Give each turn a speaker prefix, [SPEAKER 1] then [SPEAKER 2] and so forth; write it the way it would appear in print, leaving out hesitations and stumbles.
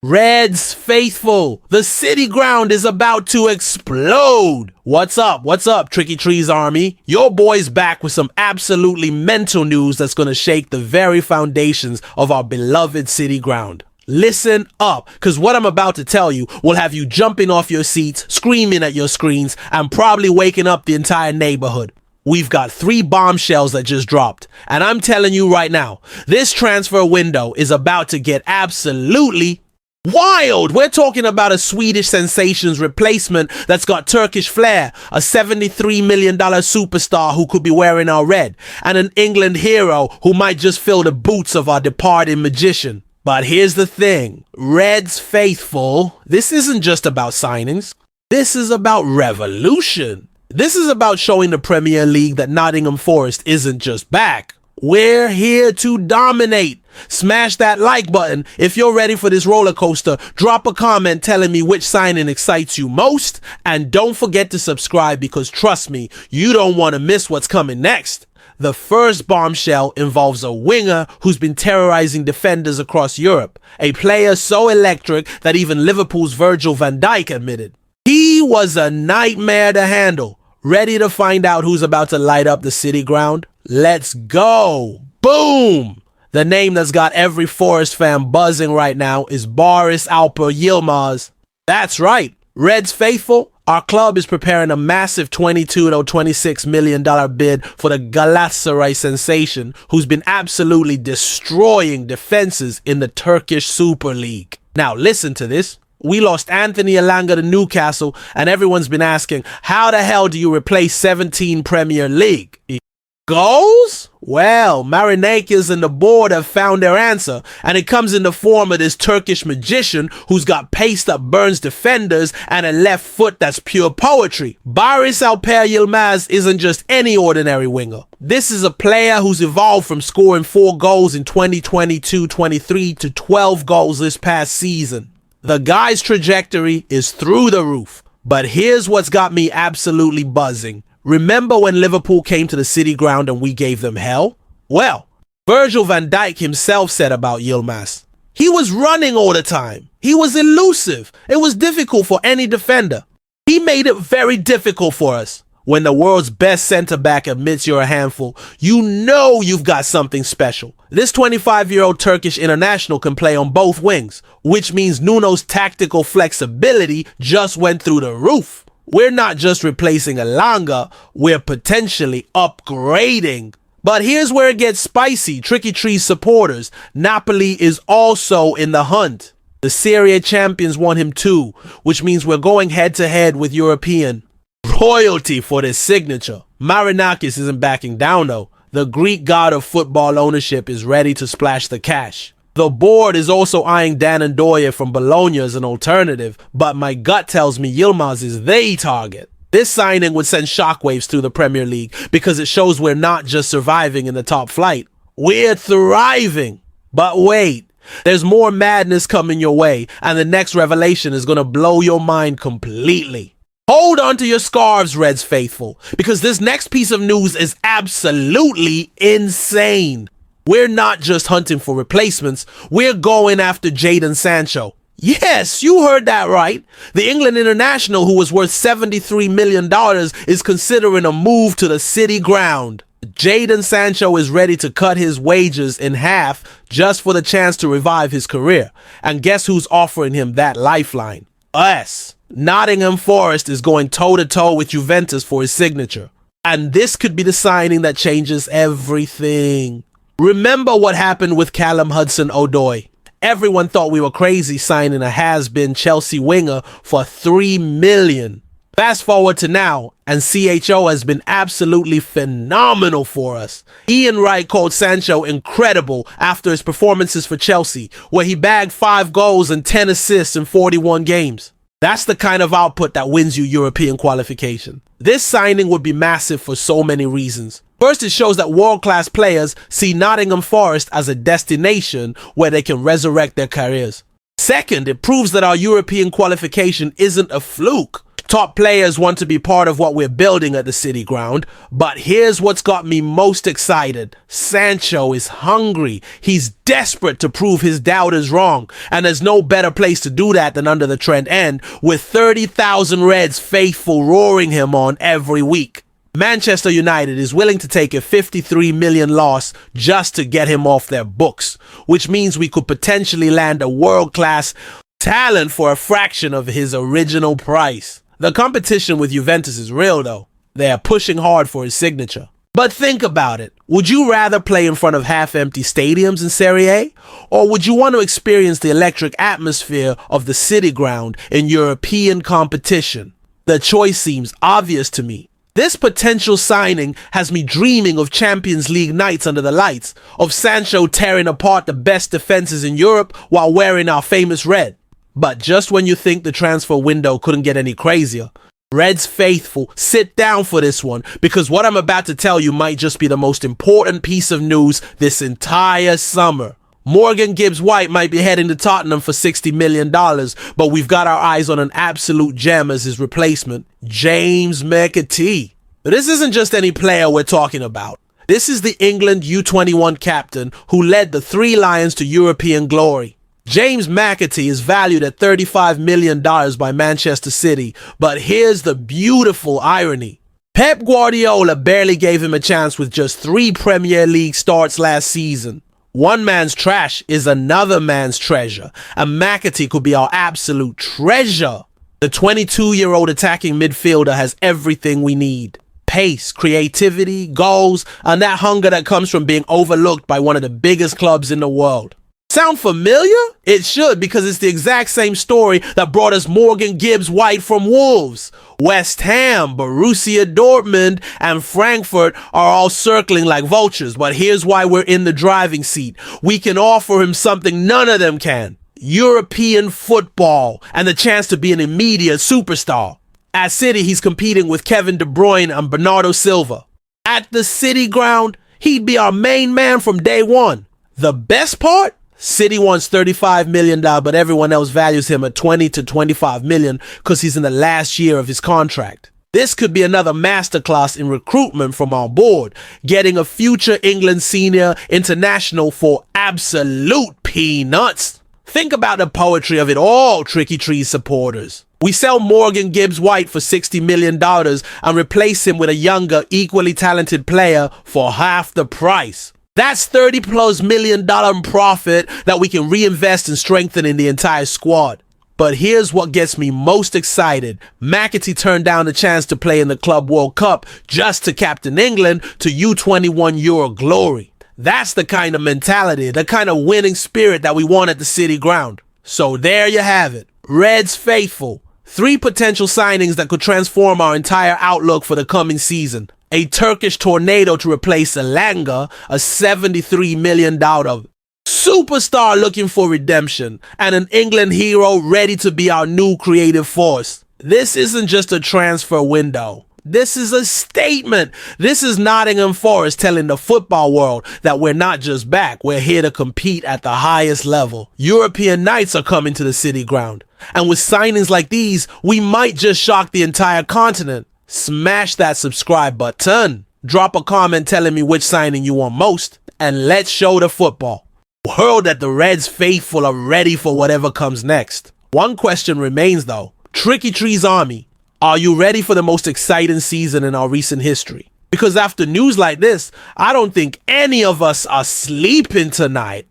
[SPEAKER 1] Reds faithful, the city ground is about to explode. What's up? What's up, Tricky Trees Army? Your boy's back with some absolutely mental news that's gonna shake the very foundations of our beloved city ground. Listen up, because what I'm about to tell you will have you jumping off your seats, screaming at your screens, and probably waking up the entire neighborhood. We've got 3 bombshells that just dropped, and I'm telling you right now, this transfer window is about to get absolutely wild. We're talking about a Swedish sensations replacement that's got Turkish flair, a $73 million superstar who could be wearing our red, and an England hero who might just fill the boots of our departed magician. But here's the thing, Reds faithful, this isn't just about signings. This is about revolution. This is about showing the Premier League that Nottingham Forest isn't just back. We're here to dominate. Smash that like button if you're ready for this roller coaster. Drop a comment telling me which signing excites you most. And don't forget to subscribe because trust me, you don't want to miss what's coming next. The first bombshell involves a winger who's been terrorizing defenders across Europe. A player so electric that even Liverpool's Virgil van Dijk admitted. He was a nightmare to handle. Ready to find out who's about to light up the city ground? Let's go. Boom! The name that's got every Forest fan buzzing right now is Boris Alper Yilmaz. That's right. Reds faithful, our club is preparing a massive $22 to $26 million bid for the Galatasaray sensation who's been absolutely destroying defenses in the Turkish Super League. Now listen to this. We lost Anthony Elanga to Newcastle, and everyone's been asking, how the hell do you replace 17 Premier League goals? Well, Marinakis and the board have found their answer, and it comes in the form of this Turkish magician who's got pace that burns defenders and a left foot that's pure poetry. Boris Alper Yilmaz isn't just any ordinary winger. This is a player who's evolved from scoring 4 goals in 2022-23 to 12 goals this past season. The guy's trajectory is through the roof. But here's what's got me absolutely buzzing. Remember when Liverpool came to the city ground and we gave them hell? Well, Virgil van Dijk himself said about Yilmaz, he was running all the time. He was elusive. It was difficult for any defender. He made it very difficult for us. When the world's best centre-back admits you're a handful, you know you've got something special. This 25-year-old Turkish international can play on both wings, which means Nuno's tactical flexibility just went through the roof. We're not just replacing Elanga, we're potentially upgrading. But here's where it gets spicy, Tricky Trees supporters. Napoli is also in the hunt. The Serie A champions want him too, which means we're going head-to-head with European royalty for this signature. Marinakis isn't backing down though. The Greek god of football ownership is ready to splash the cash. The board is also eyeing Dan Ndoye from Bologna as an alternative, but my gut tells me Yilmaz is the target. This signing would send shockwaves through the Premier League because it shows we're not just surviving in the top flight, we're thriving. But wait, there's more madness coming your way, and the next revelation is going to blow your mind completely. Hold on to your scarves, Reds faithful, because this next piece of news is absolutely insane. We're not just hunting for replacements, we're going after Jadon Sancho. Yes, you heard that right. The England international, who was worth $73 million, is considering a move to the city ground. Jadon Sancho is ready to cut his wages in half just for the chance to revive his career. And guess who's offering him that lifeline? Us. Nottingham Forest is going toe-to-toe with Juventus for his signature. And this could be the signing that changes everything. Remember what happened with Callum Hudson-Odoi. Everyone thought we were crazy signing a has-been Chelsea winger for $3 million. Fast forward to now, and CHO has been absolutely phenomenal for us. Ian Wright called Sancho incredible after his performances for Chelsea, where he bagged 5 goals and 10 assists in 41 games. That's the kind of output that wins you European qualification. This signing would be massive for so many reasons. First, it shows that world-class players see Nottingham Forest as a destination where they can resurrect their careers. Second, it proves that our European qualification isn't a fluke. Top players want to be part of what we're building at the City Ground, but here's what's got me most excited. Sancho is hungry. He's desperate to prove his doubters wrong, and there's no better place to do that than under the Trent End, with 30,000 Reds faithful roaring him on every week. Manchester United is willing to take a 53 million loss just to get him off their books, which means we could potentially land a world-class talent for a fraction of his original price. The competition with Juventus is real though. They are pushing hard for his signature. But think about it. Would you rather play in front of half-empty stadiums in Serie A? Or would you want to experience the electric atmosphere of the City Ground in European competition? The choice seems obvious to me. This potential signing has me dreaming of Champions League nights under the lights, of Sancho tearing apart the best defenses in Europe while wearing our famous red. But just when you think the transfer window couldn't get any crazier, Reds faithful, sit down for this one, because what I'm about to tell you might just be the most important piece of news this entire summer. Morgan Gibbs-White might be heading to Tottenham for $60 million, but we've got our eyes on an absolute gem as his replacement, James McAtee. This isn't just any player we're talking about. This is the England U21 captain who led the Three Lions to European glory. James McAtee is valued at $35 million by Manchester City, but here's the beautiful irony. Pep Guardiola barely gave him a chance with just 3 Premier League starts last season. One man's trash is another man's treasure, and McAtee could be our absolute treasure. The 22-year-old attacking midfielder has everything we need. Pace, creativity, goals, and that hunger that comes from being overlooked by one of the biggest clubs in the world. Sound familiar? It should, because it's the exact same story that brought us Morgan Gibbs-White from Wolves. West Ham, Borussia Dortmund, and Frankfurt are all circling like vultures, but here's why we're in the driving seat. We can offer him something none of them can. European football and the chance to be an immediate superstar. At City, he's competing with Kevin De Bruyne and Bernardo Silva. At the City Ground, he'd be our main man from day one. The best part? City wants $35 million, but everyone else values him at $20 to $25 million because he's in the last year of his contract. This could be another masterclass in recruitment from our board, getting a future England senior international for absolute peanuts. Think about the poetry of it all, Tricky Trees supporters. We sell Morgan Gibbs-White for $60 million and replace him with a younger, equally talented player for half the price. That's $30+ million profit that we can reinvest and strengthen in the entire squad. But here's what gets me most excited. McAtee turned down the chance to play in the Club World Cup just to captain England to U21 Euro glory. That's the kind of mentality, the kind of winning spirit that we want at the City Ground. So there you have it. Reds faithful. 3 potential signings that could transform our entire outlook for the coming season. A Turkish tornado to replace Elanga, a $73 million superstar looking for redemption, and an England hero ready to be our new creative force. This isn't just a transfer window. This is a statement. This is Nottingham Forest telling the football world that we're not just back, we're here to compete at the highest level. European nights are coming to the City Ground. And with signings like these, we might just shock the entire continent. Smash that subscribe button. Drop a comment telling me which signing you want most, and let's show the football world that the Reds faithful are ready for whatever comes next. One question remains though. Tricky Trees Army, are you ready for the most exciting season in our recent history? Because after news like this, I don't think any of us are sleeping tonight.